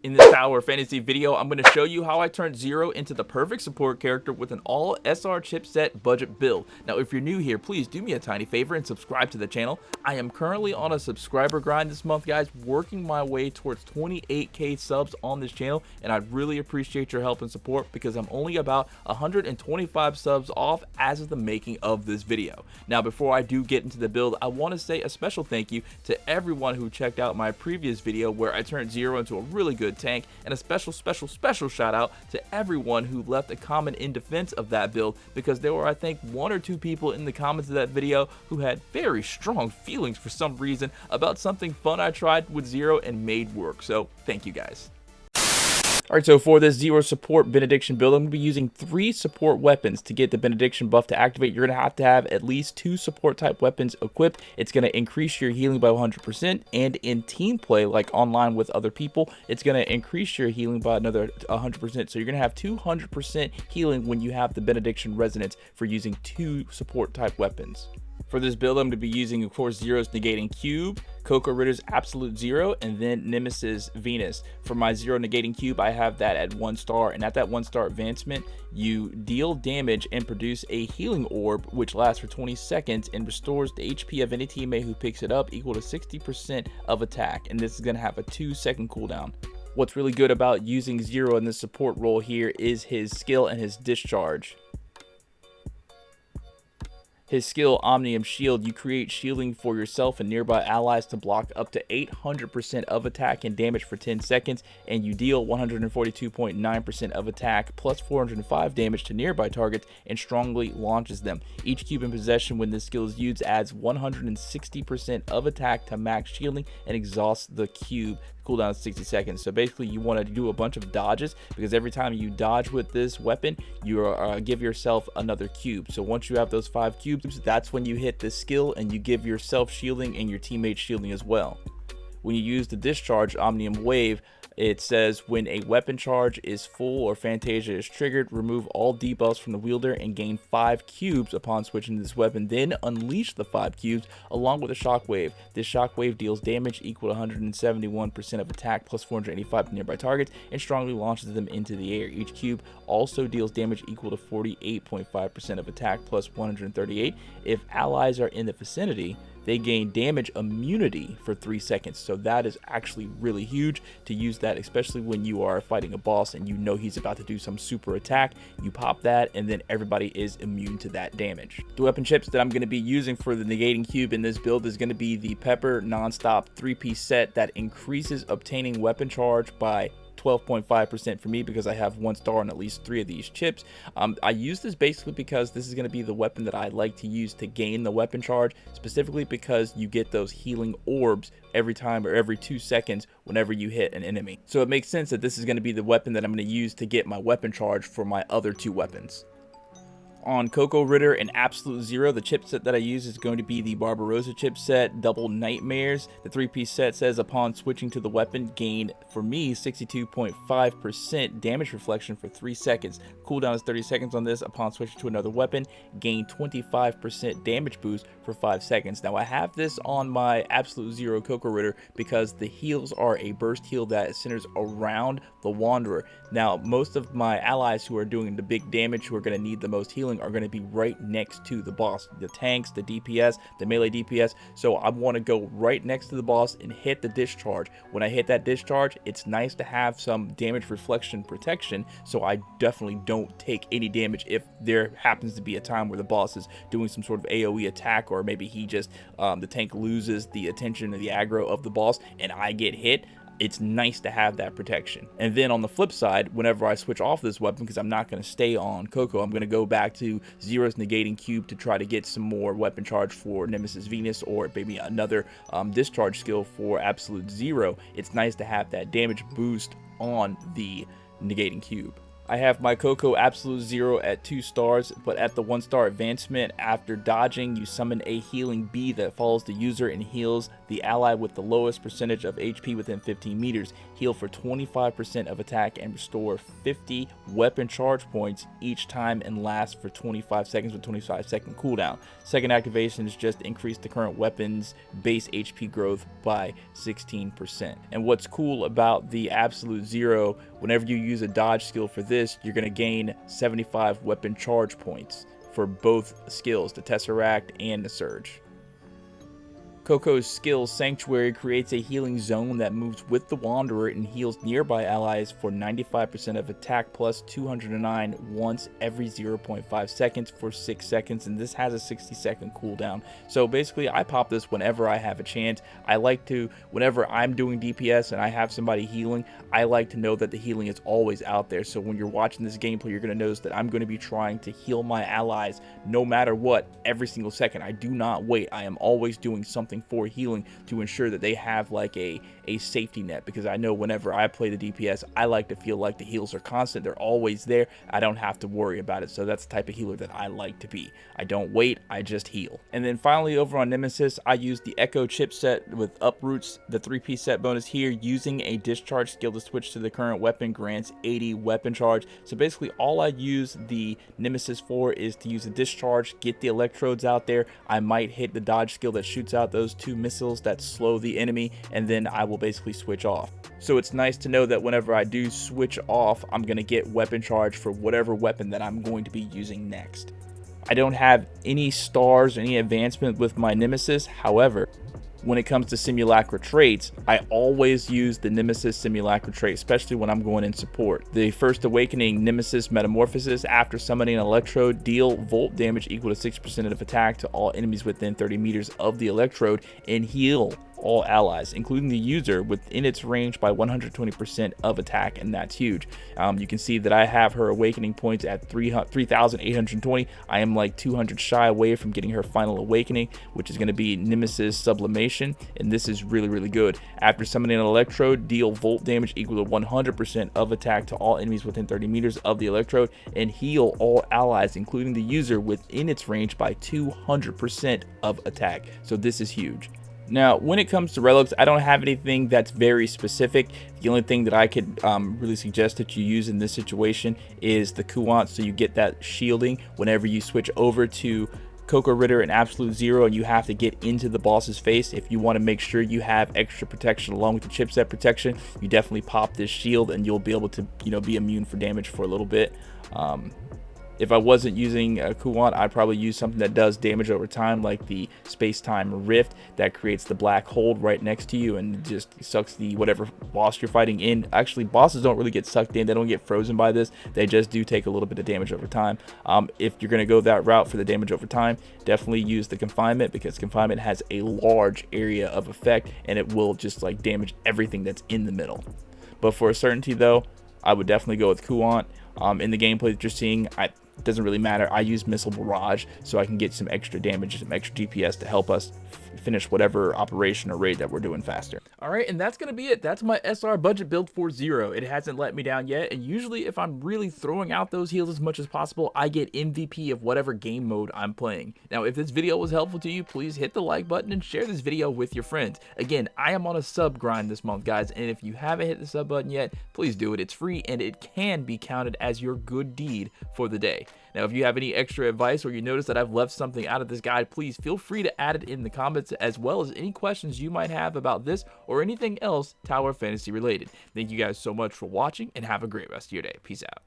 In this Tower Fantasy video, I'm going to show you how I turned Zero into the perfect support character with an all SR chipset budget build. Now, if you're new here, please do me a tiny favor and subscribe to the channel. I am currently on a subscriber grind this month, guys, working my way towards 28k subs on this channel, and I'd really appreciate your help and support because I'm only about 125 subs off as of the making of this video. Now, before I do get into the build, I want to say a special thank you to everyone who checked out my previous video where I turned Zero into a really good tank, and a special shout out to everyone who left a comment in defense of that build, because there were, I think, 1 or 2 people in the comments of that video who had very strong feelings for some reason about something fun I tried with Zero and made work. So thank you guys. Alright, so for this Zero support benediction build, I'm going to be using 3 support weapons to get the benediction buff to activate. You're going to have at least 2 support type weapons equipped. It's going to increase your healing by 100%, and in team play, like online with other people, it's going to increase your healing by another 100%. So you're going to have 200% healing when you have the benediction resonance for using 2 support type weapons. For this build, I'm going to be using, of course, Zero's Negating Cube, Coco Ritter's Absolute Zero, and then Nemesis Venus. For my Zero Negating Cube, I have that at 1 star, and at that 1-star advancement, you deal damage and produce a healing orb, which lasts for 20 seconds and restores the HP of any teammate who picks it up equal to 60% of attack, and this is going to have a 2-second cooldown. What's really good about using Zero in this support role here is his skill and his discharge. His skill, Omnium Shield, you create shielding for yourself and nearby allies to block up to 800% of attack and damage for 10 seconds, and you deal 142.9% of attack plus 405 damage to nearby targets and strongly launches them. Each cube in possession when this skill is used adds 160% of attack to max shielding and exhausts the cube. Cooldown is 60 seconds. So basically you want to do a bunch of dodges, because every time you dodge with this weapon, you give yourself another cube. So once you have those 5 cubes, that's when you hit this skill and you give yourself shielding and your teammates shielding as well. When you use the discharge Omnium Wave, it says when a weapon charge is full or Fantasia is triggered, remove all debuffs from the wielder and gain 5 cubes upon switching to this weapon. Then unleash the 5 cubes along with a shockwave. This shockwave deals damage equal to 171% of attack plus 485 to nearby targets and strongly launches them into the air. Each cube also deals damage equal to 48.5% of attack plus 138. If allies are in the vicinity, they gain damage immunity for 3 seconds. So that is actually really huge to use that, especially when you are fighting a boss and you know he's about to do some super attack. You pop that and then everybody is immune to that damage. The weapon chips that I'm going to be using for the negating cube in this build is going to be the Pepper Nonstop 3-piece set that increases obtaining weapon charge by 12.5% for me, because I have 1 star on at least 3 of these chips. I use this basically because this is going to be the weapon that I like to use to gain the weapon charge, specifically because you get those healing orbs every time or every 2 seconds whenever you hit an enemy. So it makes sense that this is going to be the weapon that I'm going to use to get my weapon charge for my other 2 weapons. On Coco Ritter and Absolute Zero, the chipset that I use is going to be the Barbarossa chipset Double Nightmares. The 3-piece set says upon switching to the weapon, gain, for me, 62.5% damage reflection for 3 seconds. Cooldown is 30 seconds on this. Upon switching to another weapon, gain 25% damage boost for 5 seconds. Now I have this on my Absolute Zero Coco Ritter because the heals are a burst heal that centers around the Wanderer. Now most of my allies who are doing the big damage, who are going to need the most healing, are going to be right next to the boss, the tanks, the DPS, the melee DPS. So I want to go right next to the boss and hit the discharge. When I hit that discharge, it's nice to have some damage reflection protection, so I definitely don't take any damage if there happens to be a time where the boss is doing some sort of AoE attack, or maybe he just the tank loses the attention or the aggro of the boss and I get hit. It's nice to have that protection. And then on the flip side, whenever I switch off this weapon, because I'm not going to stay on Coco, I'm going to go back to Zero's Negating Cube to try to get some more weapon charge for Nemesis Venus, or maybe another discharge skill for Absolute Zero. It's nice to have that damage boost on the Negating Cube. I have my Coco Absolute Zero at 2 stars, but at the 1-star advancement, after dodging, you summon a healing bee that follows the user and heals The ally with the lowest percentage of HP within 15 meters. Heal for 25% of attack and restore 50 weapon charge points each time and last for 25 seconds with 25-second cooldown. Second activation is just increase the current weapon's base HP growth by 16%. And what's cool about the Absolute Zero, whenever you use a dodge skill for this, you're going to gain 75 weapon charge points for both skills, the Tesseract and the Surge. Coco's skill Sanctuary creates a healing zone that moves with the Wanderer and heals nearby allies for 95% of attack plus 209 once every 0.5 seconds for 6 seconds, and this has a 60-second cooldown. So basically I pop this whenever I have a chance. I like to, whenever I'm doing DPS and I have somebody healing, I like to know that the healing is always out there. So when you're watching this gameplay, you're going to notice that I'm going to be trying to heal my allies no matter what every single second. I do not wait. I am always doing something for healing to ensure that they have like a safety net, because I know whenever I play the DPS, I like to feel like the heals are constant. They're always there. I don't have to worry about it. So that's the type of healer that I like to be. I don't wait, I just heal. And then finally over on Nemesis, I use the Echo chipset with Uproots, the 3-piece set bonus here. Using a discharge skill to switch to the current weapon grants 80 weapon charge. So basically all I use the Nemesis for is to use a discharge, get the electrodes out there. I might hit the dodge skill that shoots out those 2 missiles that slow the enemy, and then I will basically switch off. So it's nice to know that whenever I do switch off, I'm going to get weapon charge for whatever weapon that I'm going to be using next. I don't have any stars or any advancement with my Nemesis. However, when it comes to Simulacra traits, I always use the Nemesis Simulacra trait, especially when I'm going in support. The First Awakening Nemesis Metamorphosis, after summoning an electrode, deal volt damage equal to 6% of attack to all enemies within 30 meters of the electrode and heal all allies, including the user, within its range by 120% of attack, and that's huge. You can see that I have her awakening points at 3,820. I am like 200 shy away from getting her final awakening, which is going to be Nemesis Sublimation, and this is really, really good. After summoning an electrode, deal volt damage equal to 100% of attack to all enemies within 30 meters of the electrode, and heal all allies, including the user, within its range by 200% of attack. So this is huge. Now, when it comes to relics, I don't have anything that's very specific. The only thing that I could really suggest that you use in this situation is the Kuant, so you get that shielding whenever you switch over to Coco Ritter and Absolute Zero and you have to get into the boss's face. If you want to make sure you have extra protection along with the chipset protection, you definitely pop this shield and you'll be able to, be immune for damage for a little bit. If I wasn't using a Kuant, I'd probably use something that does damage over time, like the Space-Time Rift that creates the black hole right next to you and just sucks the whatever boss you're fighting in. Actually, bosses don't really get sucked in. They don't get frozen by this. They just do take a little bit of damage over time. If you're going to go that route for the damage over time, definitely use the Confinement, because Confinement has a large area of effect and it will just like damage everything that's in the middle. But for a certainty though, I would definitely go with Kuant. In the gameplay that you're seeing, it doesn't really matter. I use Missile Barrage so I can get some extra damage, some extra DPS to help us finish whatever operation or raid that we're doing faster. All right, and that's going to be it. That's my SR budget build for Zero. It hasn't let me down yet, and usually if I'm really throwing out those heals as much as possible, I get MVP of whatever game mode I'm playing. Now, if this video was helpful to you, please hit the like button and share this video with your friends. Again, I am on a sub grind this month, guys, and if you haven't hit the sub button yet, please do it. It's free, and it can be counted as your good deed for the day. Now, if you have any extra advice or you notice that I've left something out of this guide, please feel free to add it in the comments, as well as any questions you might have about this or anything else Tower Fantasy related. Thank you guys so much for watching, and have a great rest of your day. Peace out.